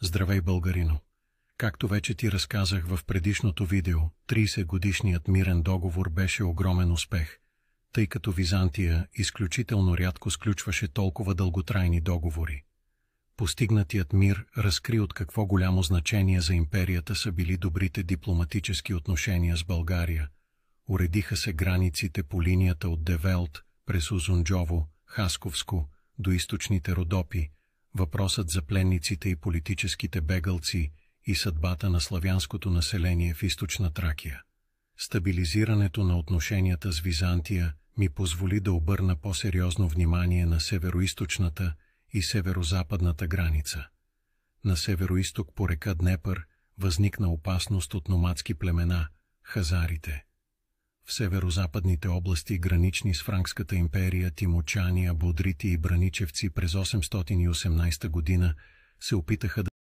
Здравей, българино! Както вече ти разказах в предишното видео, 30-годишният мирен договор беше огромен успех, тъй като Византия изключително рядко сключваше толкова дълготрайни договори. Постигнатият мир разкри от какво голямо значение за империята са били добрите дипломатически отношения с България. Уредиха се границите по линията от Девелт през Узунджово, Хасковско до източните Родопи, въпросът за пленниците и политическите бегълци и съдбата на славянското население в източна Тракия. Стабилизирането на отношенията с Византия ми позволи да обърна по-сериозно внимание на североизточната и северозападната граница. На североизток по река Днепър възникна опасност от номадски племена – хазарите. В северозападните области, гранични с Франкската империя, тимочани, абудрити и браничевци през 818 година се опитаха да